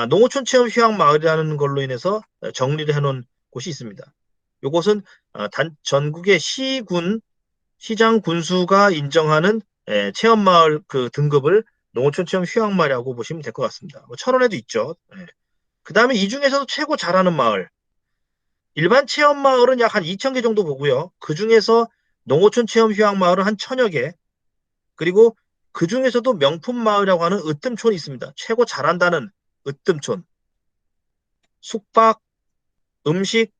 농어촌 체험 휴양 마을이라는 걸로 인해서 정리를 해놓은 곳이 있습니다. 이곳은 전국의 시군, 시장 군수가 인정하는 체험 마을 그 등급을 농어촌 체험 휴양 마을이라고 보시면 될 것 같습니다. 뭐 철원에도 있죠. 그 다음에 이 중에서도 최고 잘하는 마을. 일반 체험 마을은 약 한 2,000개 정도 보고요. 그 중에서 농어촌 체험 휴양 마을은 한 1,000여 개. 그리고 그 중에서도 명품 마을이라고 하는 으뜸촌이 있습니다. 최고 잘한다는 으뜸촌. 숙박, 음식,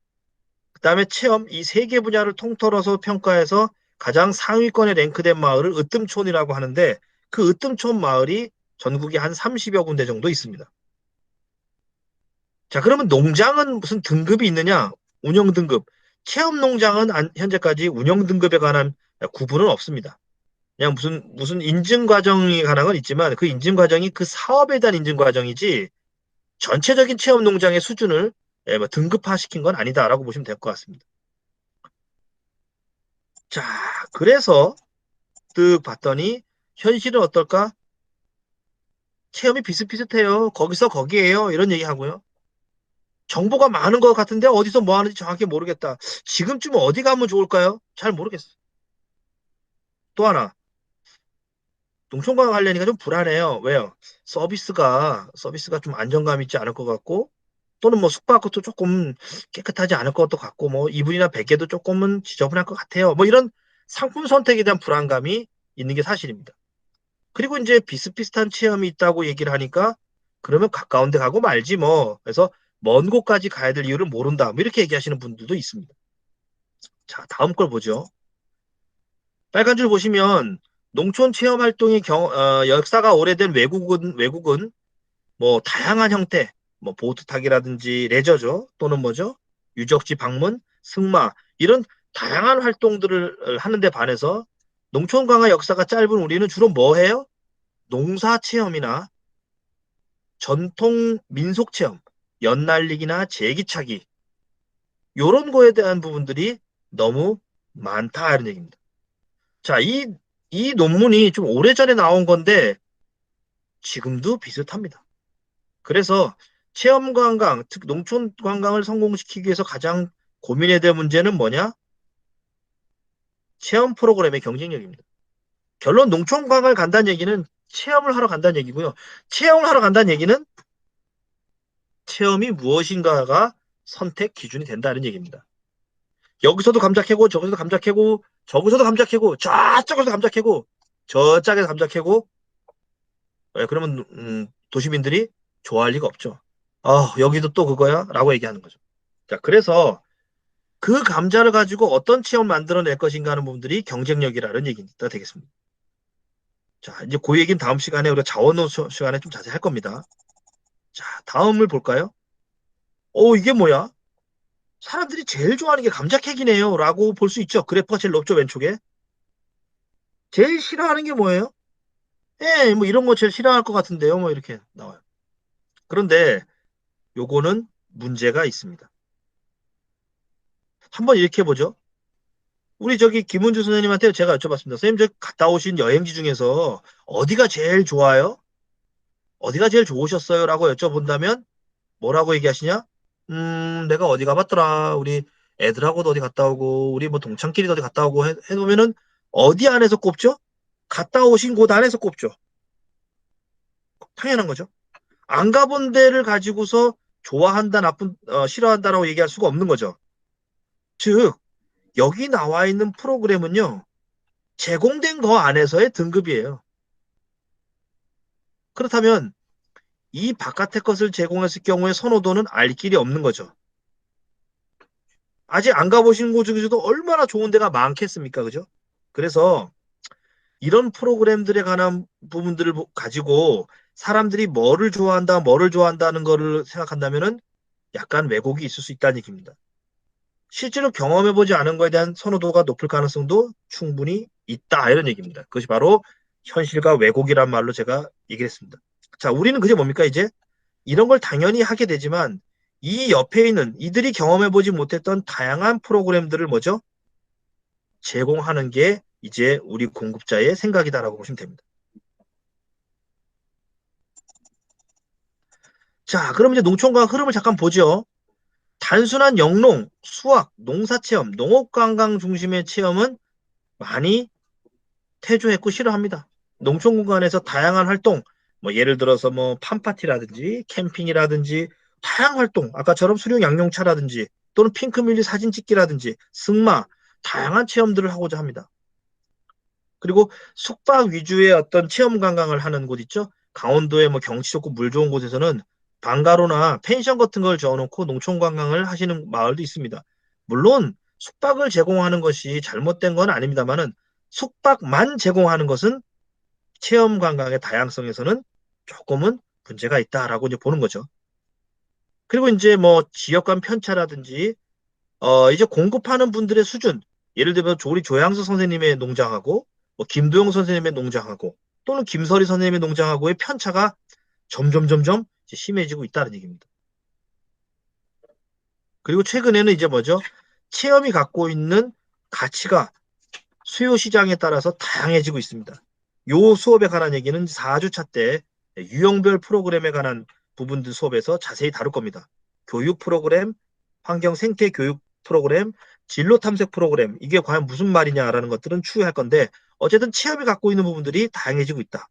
그다음에 체험 이 세 개 분야를 통틀어서 평가해서 가장 상위권에 랭크된 마을을 으뜸촌이라고 하는데 그 으뜸촌 마을이 전국에 한 30여 군데 정도 있습니다. 자, 그러면 농장은 무슨 등급이 있느냐? 운영 등급. 체험 농장은 현재까지 운영 등급에 관한 구분은 없습니다. 그냥 무슨 인증 과정이 관한 건 있지만 그 인증 과정이 그 사업에 대한 인증 과정이지 전체적인 체험 농장의 수준을 뭐 등급화시킨 건 아니다라고 보시면 될 것 같습니다. 자, 그래서 뜩 봤더니 현실은 어떨까? 체험이 비슷비슷해요. 거기서 거기에요. 이런 얘기하고요. 정보가 많은 것 같은데 어디서 뭐 하는지 정확히 모르겠다. 지금쯤 어디 가면 좋을까요? 잘 모르겠어. 또 하나, 농촌과 관련이가 좀 불안해요. 왜요? 서비스가 좀 안정감 있지 않을 것 같고, 또는 뭐 숙박도 조금 깨끗하지 않을 것도 같고, 뭐 이불이나 베개도 조금은 지저분할 것 같아요. 뭐 이런 상품 선택에 대한 불안감이 있는 게 사실입니다. 그리고 이제 비슷비슷한 체험이 있다고 얘기를 하니까, 그러면 가까운 데 가고 말지 뭐. 그래서 먼 곳까지 가야 될 이유를 모른다. 뭐 이렇게 얘기하시는 분들도 있습니다. 자, 다음 걸 보죠. 빨간 줄 보시면 농촌 체험 활동의 역사가 오래된 외국은 뭐 다양한 형태, 뭐 보트 타기라든지 레저죠. 또는 뭐죠? 유적지 방문, 승마 이런 다양한 활동들을 하는데 반해서 농촌 관광 역사가 짧은 우리는 주로 뭐 해요? 농사 체험이나 전통 민속 체험, 연날리기나 제기차기 요런 거에 대한 부분들이 너무 많다 이런 얘기입니다. 자, 이 논문이 좀 오래전에 나온 건데 지금도 비슷합니다. 그래서 체험 관광, 특히 농촌 관광을 성공시키기 위해서 가장 고민해야 될 문제는 뭐냐? 체험 프로그램의 경쟁력입니다. 결론 농촌 관광을 간다는 얘기는 체험을 하러 간다는 얘기고요. 체험을 하러 간다는 얘기는 체험이 무엇인가가 선택 기준이 된다는 얘기입니다. 여기서도 감자 캐고 저기서도 감자 캐고 저기서도 감자 캐고 저쪽에서 감자 캐고 저짝에서 감자 캐고 그러면 도시민들이 좋아할 리가 없죠. 여기도 또 그거야? 라고 얘기하는 거죠. 자, 그래서 그 감자를 가지고 어떤 체험을 만들어낼 것인가 하는 부분들이 경쟁력이라는 얘기가 되겠습니다. 자, 이제 그 얘기는 다음 시간에 우리가 자원노소 시간에 좀 자세히 할 겁니다. 자, 다음을 볼까요? 이게 뭐야? 사람들이 제일 좋아하는 게 감자 캐기네요. 라고 볼 수 있죠. 그래프가 제일 높죠, 왼쪽에. 제일 싫어하는 게 뭐예요? 뭐 이런 거 제일 싫어할 것 같은데요. 뭐 이렇게 나와요. 그런데 요거는 문제가 있습니다. 한번 이렇게 해보죠. 우리 저기 김은주 선생님한테 제가 여쭤봤습니다. 선생님, 저 갔다 오신 여행지 중에서 어디가 제일 좋아요? 어디가 제일 좋으셨어요? 라고 여쭤본다면 뭐라고 얘기하시냐? 내가 어디 가봤더라. 우리 애들하고도 어디 갔다 오고, 우리 뭐 동창끼리도 어디 갔다 오고 해보면은 어디 안에서 꼽죠? 갔다 오신 곳 안에서 꼽죠. 당연한 거죠. 안 가본 데를 가지고서 좋아한다, 싫어한다라고 얘기할 수가 없는 거죠. 즉, 여기 나와 있는 프로그램은요, 제공된 거 안에서의 등급이에요. 그렇다면 이 바깥의 것을 제공했을 경우에 선호도는 알 길이 없는 거죠. 아직 안 가보신 곳 중에서도 얼마나 좋은 데가 많겠습니까? 그죠? 그래서 이런 프로그램들에 관한 부분들을 가지고 사람들이 뭐를 좋아한다는 거를 생각한다면은 약간 왜곡이 있을 수 있다는 얘기입니다. 실제로 경험해보지 않은 거에 대한 선호도가 높을 가능성도 충분히 있다. 이런 얘기입니다. 그것이 바로 현실과 왜곡이란 말로 제가 얘기를 했습니다. 자, 우리는 그게 뭡니까? 이제 이런 걸 당연히 하게 되지만 이 옆에 있는 이들이 경험해보지 못했던 다양한 프로그램들을 뭐죠? 제공하는 게 이제 우리 공급자의 생각이다라고 보시면 됩니다. 자, 그럼 이제 농촌과 흐름을 잠깐 보죠. 단순한 영농, 수학, 농사체험, 농업관광 중심의 체험은 많이 퇴조했고 싫어합니다. 농촌 공간에서 다양한 활동, 뭐 예를 들어서 뭐 팜파티라든지 캠핑이라든지 다양한 활동, 아까처럼 수륙 양용차라든지 또는 핑크뮬리 사진 찍기라든지 승마, 다양한 체험들을 하고자 합니다. 그리고 숙박 위주의 어떤 체험 관광을 하는 곳 있죠. 강원도에 뭐 경치 좋고 물 좋은 곳에서는 방가로나 펜션 같은 걸 지어놓고 농촌 관광을 하시는 마을도 있습니다. 물론 숙박을 제공하는 것이 잘못된 건 아닙니다만은 숙박만 제공하는 것은 체험 관광의 다양성에서는 조금은 문제가 있다라고 이제 보는 거죠. 그리고 이제 뭐 지역 간 편차라든지 이제 공급하는 분들의 수준, 예를 들면 우리 조양수 선생님의 농장하고 뭐 김도영 선생님의 농장하고 또는 김설희 선생님의 농장하고의 편차가 점점 이제 심해지고 있다는 얘기입니다. 그리고 최근에는 이제 뭐죠? 체험이 갖고 있는 가치가 수요 시장에 따라서 다양해지고 있습니다. 요 수업에 관한 얘기는 4주차 때 유형별 프로그램에 관한 부분들 수업에서 자세히 다룰 겁니다. 교육 프로그램, 환경 생태 교육 프로그램, 진로 탐색 프로그램, 이게 과연 무슨 말이냐라는 것들은 추후에 할 건데 어쨌든 체험이 갖고 있는 부분들이 다양해지고 있다.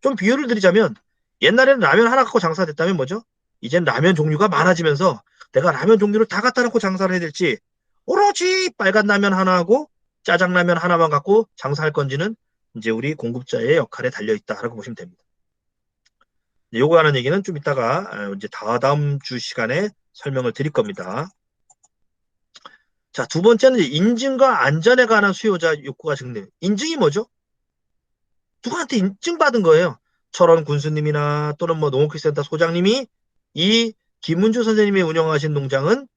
좀 비유를 드리자면 옛날에는 라면 하나 갖고 장사됐다면 뭐죠? 이젠 라면 종류가 많아지면서 내가 라면 종류를 다 갖다 놓고 장사를 해야 될지 오로지 빨간 라면 하나 하고 짜장라면 하나만 갖고 장사할 건지는 이제 우리 공급자의 역할에 달려 있다라고 보시면 됩니다. 요거 하는 얘기는 좀 이따가 이제 다음 주 시간에 설명을 드릴 겁니다. 자, 두 번째는 이제 인증과 안전에 관한 수요자 욕구가 증대. 인증이 뭐죠? 누구한테 인증받은 거예요. 철원 군수님이나 또는 뭐 농업기술센터 소장님이 이 김문주 선생님이 운영하신 농장은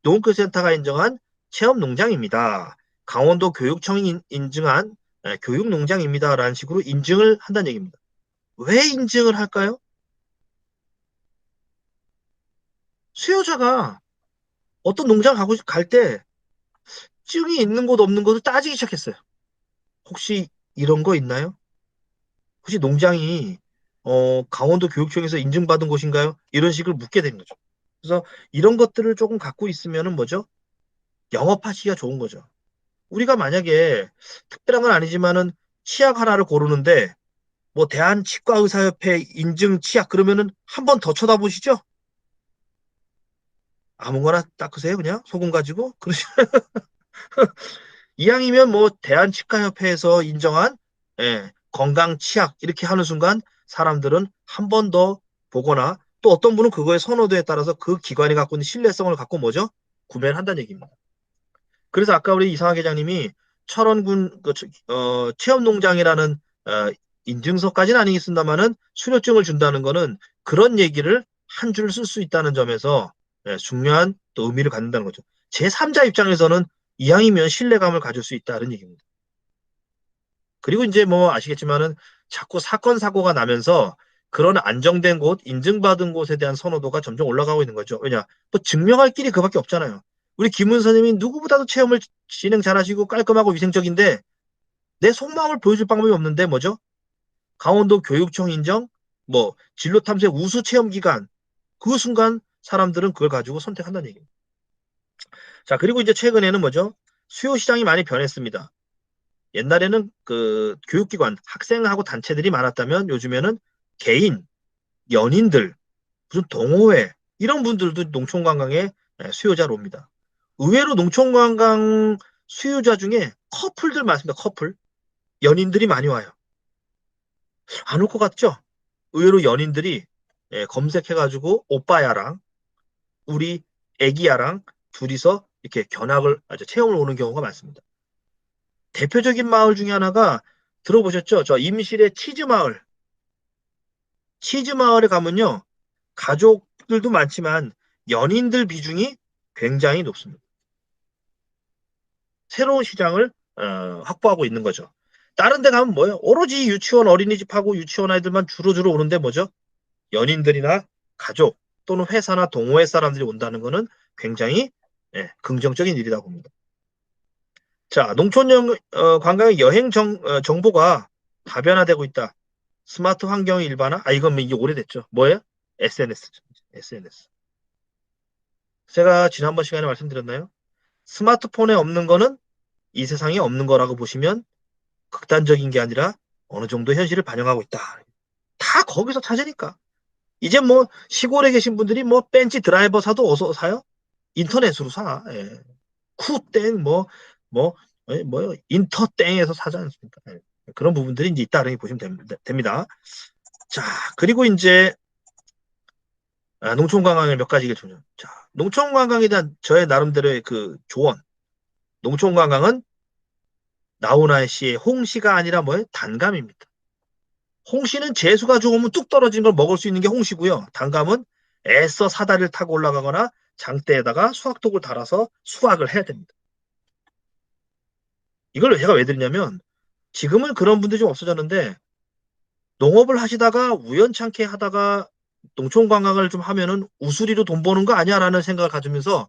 농업기술센터가 인정한 체험 농장입니다. 강원도 교육청이 인증한 교육 농장입니다. 라는 식으로 인증을 한다는 얘기입니다. 왜 인증을 할까요? 수요자가 어떤 농장 가고 갈 때 증이 있는 곳 없는 곳을 따지기 시작했어요. 혹시 이런 거 있나요? 혹시 농장이 강원도 교육청에서 인증받은 곳인가요? 이런 식으로 묻게 된 거죠. 그래서 이런 것들을 조금 갖고 있으면은 뭐죠? 영업하시기가 좋은 거죠. 우리가 만약에 특별한 건 아니지만은 치약 하나를 고르는데 뭐 대한치과의사협회 인증 치약 그러면은 한 번 더 쳐다보시죠? 아무거나 닦으세요 그냥 소금 가지고 그러시 이왕이면 뭐 대한치과협회에서 인정한 건강 치약 이렇게 하는 순간 사람들은 한 번 더 보거나 또 어떤 분은 그거의 선호도에 따라서 그 기관이 갖고 있는 신뢰성을 갖고 뭐죠? 구매를 한다는 얘기입니다. 그래서 아까 우리 이상학 회장님이 철원군 체험농장이라는 인증서까지는 아니겠습니다만은 수료증을 준다는 거는 그런 얘기를 한 줄 쓸 수 있다는 점에서 중요한 또 의미를 갖는다는 거죠. 제3자 입장에서는 이왕이면 신뢰감을 가질 수 있다는 얘기입니다. 그리고 이제 뭐 아시겠지만은 자꾸 사건 사고가 나면서 그런 안정된 곳, 인증받은 곳에 대한 선호도가 점점 올라가고 있는 거죠. 왜냐, 뭐 증명할 길이 그밖에 없잖아요. 우리 김은 선생님이 누구보다도 체험을 진행 잘하시고 깔끔하고 위생적인데 내 속마음을 보여줄 방법이 없는데 뭐죠? 강원도 교육청 인정, 뭐 진로 탐색 우수 체험 기간 그 순간 사람들은 그걸 가지고 선택한다는 얘기입니다. 자, 그리고 이제 최근에는 뭐죠? 수요 시장이 많이 변했습니다. 옛날에는 그 교육기관, 학생하고 단체들이 많았다면 요즘에는 개인, 연인들, 무슨 동호회 이런 분들도 농촌관광의 수요자로 옵니다. 의외로 농촌관광 수요자 중에 커플들 많습니다. 커플. 연인들이 많이 와요. 안 올 것 같죠? 의외로 연인들이 검색해가지고 오빠야랑 우리 애기야랑 둘이서 이렇게 견학을, 체험을 오는 경우가 많습니다. 대표적인 마을 중에 하나가 들어보셨죠? 저 임실의 치즈마을. 치즈마을에 가면요. 가족들도 많지만 연인들 비중이 굉장히 높습니다. 새로운 시장을 확보하고 있는 거죠. 다른 데 가면 뭐예요? 오로지 유치원 어린이집하고 유치원 아이들만 주로 오는데 뭐죠? 연인들이나 가족 또는 회사나 동호회 사람들이 온다는 거는 굉장히 긍정적인 일이라고 봅니다. 자, 농촌 관광의 여행 정보가 다변화되고 있다. 스마트 환경의 일반화? 이건 이게 오래됐죠. 뭐예요? SNS죠. SNS. 제가 지난번 시간에 말씀드렸나요? 스마트폰에 없는 거는 이 세상에 없는 거라고 보시면 극단적인 게 아니라 어느 정도 현실을 반영하고 있다. 다 거기서 찾으니까. 이제 뭐 시골에 계신 분들이 뭐 벤치 드라이버 사도 어서 사요? 인터넷으로 사. 예. 쿠땡 뭐 뭐요 인터땡에서 사지 않습니까? 예. 그런 부분들이 이제 있다라고 보시면 됩니다. 자, 그리고 이제 농촌 관광의 몇 가지 조정. 자, 농촌 관광에 대한 저의 나름대로의 그 조언. 농촌 관광은 나훈아 씨의 홍시가 아니라 뭐예요? 단감입니다. 홍시는 재수가 좋으면 뚝 떨어진 걸 먹을 수 있는 게 홍시고요. 단감은 애써 사다리를 타고 올라가거나 장대에다가 수확독을 달아서 수확을 해야 됩니다. 이걸 제가 왜 드리냐면 지금은 그런 분들이 좀 없어졌는데 농업을 하시다가 우연찮게 하다가 농촌 관광을 좀 하면은 우수리로 돈 버는 거 아니야라는 생각을 가지면서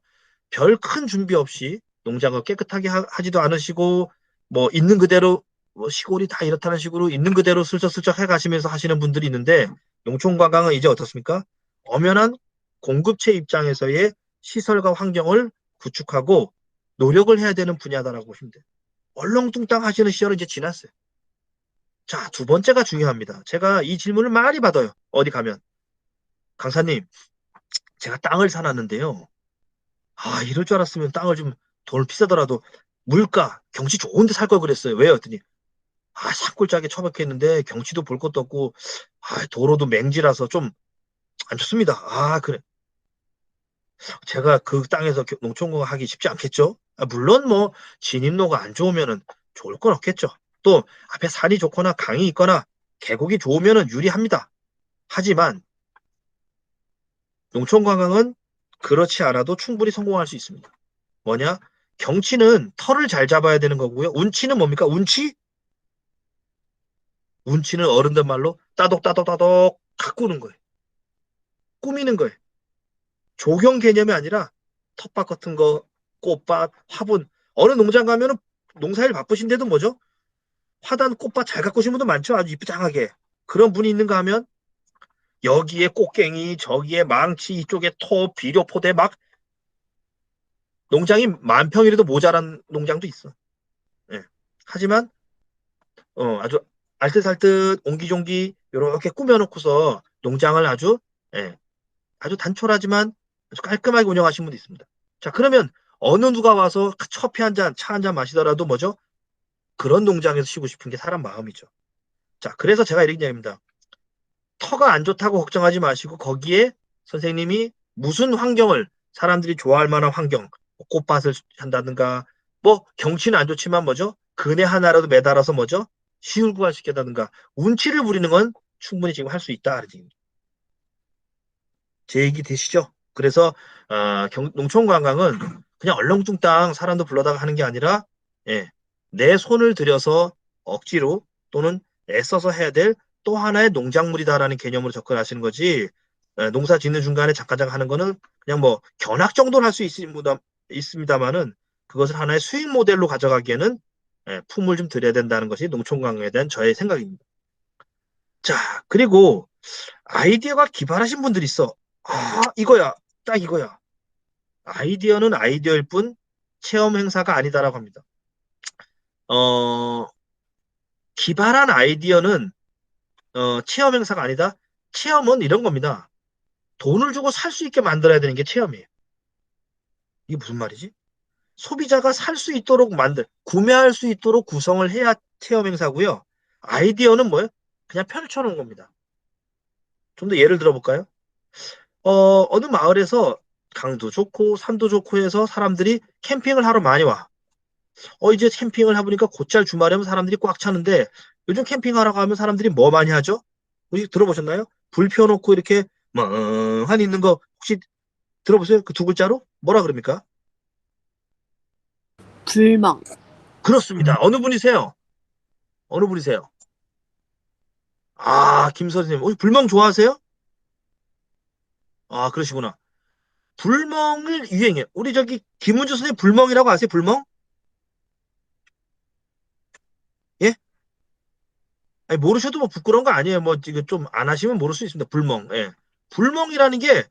별 큰 준비 없이 농장을 깨끗하게 하지도 않으시고 뭐 있는 그대로 뭐 시골이 다 이렇다는 식으로 있는 그대로 슬쩍슬쩍 해 가시면서 하시는 분들이 있는데 농촌 관광은 이제 어떻습니까? 엄연한 공급체 입장에서의 시설과 환경을 구축하고 노력을 해야 되는 분야다라고 보시면 돼요. 얼렁뚱땅 하시는 시절은 이제 지났어요. 자, 두 번째가 중요합니다. 제가 이 질문을 많이 받아요. 어디 가면. 강사님, 제가 땅을 사놨는데요. 이럴 줄 알았으면 땅을 좀 돈을 비싸더라도 물가, 경치 좋은 데 살 걸 그랬어요. 왜요? 했더니, 산골짜기 처박혀 있는데 경치도 볼 것도 없고, 도로도 맹지라서 좀 안 좋습니다. 그래. 제가 그 땅에서 농촌공학 하기 쉽지 않겠죠? 물론 뭐, 진입로가 안 좋으면은 좋을 건 없겠죠. 또, 앞에 산이 좋거나 강이 있거나 계곡이 좋으면은 유리합니다. 하지만, 농촌관광은 그렇지 않아도 충분히 성공할 수 있습니다. 뭐냐? 경치는 털을 잘 잡아야 되는 거고요. 운치는 뭡니까? 운치? 운치는 어른들 말로 따독따독따독 가꾸는 거예요. 꾸미는 거예요. 조경 개념이 아니라 텃밭 같은 거, 꽃밭, 화분. 어느 농장 가면은 농사일 바쁘신데도 뭐죠? 화단 꽃밭 잘 가꾸신 분도 많죠. 아주 이쁘장하게. 그런 분이 있는가 하면 여기에 꽃갱이, 저기에 망치, 이쪽에 토, 비료 포대 막 농장이 만 평이라도 모자란 농장도 있어. 예. 하지만 아주 알뜰살뜰 옹기종기 이렇게 꾸며놓고서 농장을 아주 예, 아주 단촐하지만 아주 깔끔하게 운영하시는 분도 있습니다. 자, 그러면 어느 누가 와서 커피 한 잔, 차 한 잔 마시더라도 뭐죠? 그런 농장에서 쉬고 싶은 게 사람 마음이죠. 자, 그래서 제가 이런 이야기입니다. 터가 안 좋다고 걱정하지 마시고 거기에 선생님이 무슨 환경을 사람들이 좋아할 만한 환경, 꽃밭을 한다든가 뭐 경치는 안 좋지만 뭐죠? 그네 하나라도 매달아서 뭐죠? 시울구화시켜다든가 운치를 부리는 건 충분히 지금 할 수 있다. 제 얘기 되시죠? 그래서 농촌관광은 그냥 얼렁뚱땅 사람도 불러다가 하는 게 아니라 예, 내 손을 들여서 억지로 또는 애써서 해야 될 또 하나의 농작물이다라는 개념으로 접근하시는 거지 농사 짓는 중간에 잠깐 하는 거는 그냥 뭐 견학 정도는 할 수 있습니다만은 그것을 하나의 수익 모델로 가져가기에는 품을 좀 들여야 된다는 것이 농촌관광에 대한 저의 생각입니다. 자, 그리고 아이디어가 기발하신 분들이 있어. 이거야. 딱 이거야. 아이디어는 아이디어일 뿐 체험 행사가 아니다라고 합니다. 어, 기발한 아이디어는 체험 행사가 아니다. 체험은 이런 겁니다. 돈을 주고 살 수 있게 만들어야 되는 게 체험이에요. 이게 무슨 말이지? 소비자가 살 수 있도록 구매할 수 있도록 구성을 해야 체험 행사고요. 아이디어는 뭐예요? 그냥 펼쳐놓은 겁니다. 좀 더 예를 들어볼까요? 어느 마을에서 강도 좋고 산도 좋고 해서 사람들이 캠핑을 하러 많이 와. 이제 캠핑을 해보니까 곧잘 주말이면 사람들이 꽉 차는데 요즘 캠핑하러 가면 사람들이 뭐 많이 하죠? 혹시 들어보셨나요? 불 펴놓고 이렇게 멍하니 있는 거 혹시 들어보세요? 그 두 글자로? 뭐라 그럽니까? 불멍. 그렇습니다. 어느 분이세요? 어느 분이세요? 김 선생님. 혹시 불멍 좋아하세요? 그러시구나. 불멍을 유행해. 우리 저기 김은주 선생님 불멍이라고 아세요? 불멍? 예? 아니, 모르셔도 뭐 부끄러운 거 아니에요. 뭐, 지금 좀 안 하시면 모를 수 있습니다. 불멍. 예. 불멍이라는 게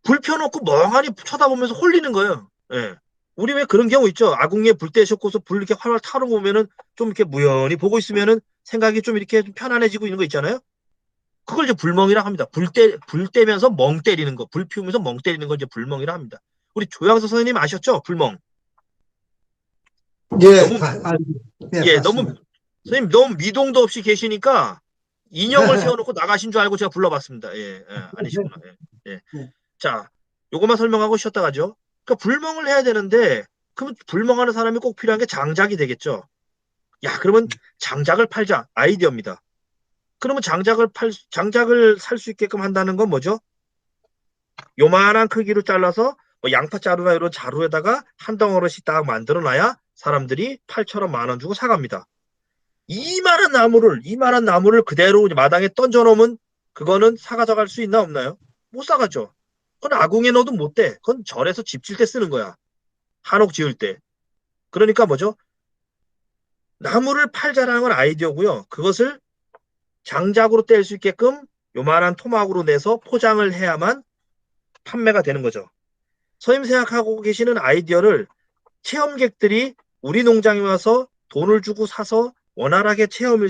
불 펴놓고 멍하니 쳐다보면서 홀리는 거예요. 예. 우리 왜 그런 경우 있죠? 아궁이에 불 떼셨고서 불 이렇게 활활 타는 거 보면은 좀 이렇게 무연히 보고 있으면은 생각이 좀 이렇게 좀 편안해지고 있는 거 있잖아요? 그걸 이제 불멍이라 합니다. 불 떼면서 멍 때리는 거, 불 피우면서 멍 때리는 걸 이제 불멍이라 합니다. 우리 조양서 선생님 아셨죠? 불멍. 예, 너무, 예, 예, 봤습니다. 선생님 너무 미동도 없이 계시니까 인형을 세워놓고 나가신 줄 알고 제가 불러봤습니다. 예, 예, 아니시구나. 예, 예. 네. 자, 요것만 설명하고 쉬었다 가죠. 그러니까 불멍을 해야 되는데, 그럼 불멍하는 사람이 꼭 필요한 게 장작이 되겠죠. 야, 그러면 장작을 팔자. 아이디어입니다. 그러면 장작을 살 수 있게끔 한다는 건 뭐죠? 요만한 크기로 잘라서 뭐 양파 자루나 이런 자루에다가 한 덩어리씩 딱 만들어 놔야 사람들이 8,000원, 10,000원 주고 사갑니다. 이만한 나무를 그대로 마당에 던져 놓으면 그거는 사가져갈 수 있나 없나요? 못 사가죠. 그건 아궁이에 넣어도 못 돼. 그건 절에서 집 질 때 쓰는 거야. 한옥 지을 때. 그러니까 뭐죠? 나무를 팔자라는 건 아이디어고요. 그것을 장작으로 뗄 수 있게끔 요만한 토막으로 내서 포장을 해야만 판매가 되는 거죠. 선생님 생각하고 계시는 아이디어를 체험객들이 우리 농장에 와서 돈을 주고 사서 원활하게 체험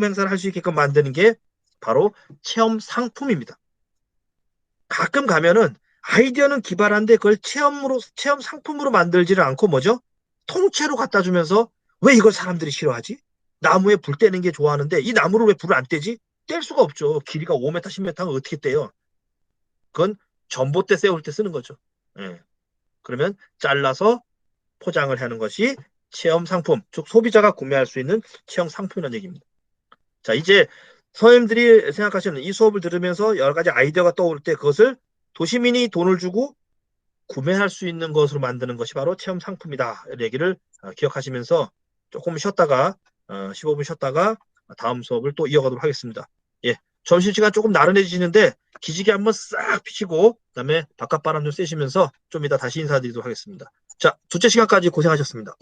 행사를 할 수 있게끔 만드는 게 바로 체험 상품입니다. 가끔 가면은 아이디어는 기발한데 그걸 체험 상품으로 만들지를 않고 뭐죠? 통째로 갖다 주면서 왜 이걸 사람들이 싫어하지? 나무에 불 떼는 게 좋아하는데 이 나무를 왜 불을 안 떼지? 뗄 수가 없죠. 길이가 5m, 10m면 어떻게 떼요? 그건 전봇대 세울 때 쓰는 거죠. 예. 그러면 잘라서 포장을 하는 것이 체험 상품, 즉 소비자가 구매할 수 있는 체험 상품이라는 얘기입니다. 자, 이제 선생님들이 생각하시는 이 수업을 들으면서 여러 가지 아이디어가 떠오를 때 그것을 도시민이 돈을 주고 구매할 수 있는 것으로 만드는 것이 바로 체험 상품이다. 이런 얘기를 기억하시면서 조금 쉬었다가 15분 쉬었다가 다음 수업을 또 이어가도록 하겠습니다. 예, 점심시간 조금 나른해지시는데 기지개 한번 싹 피시고 그다음에 바깥바람 좀 쐬시면서 좀 이따 다시 인사드리도록 하겠습니다. 자, 둘째 시간까지 고생하셨습니다.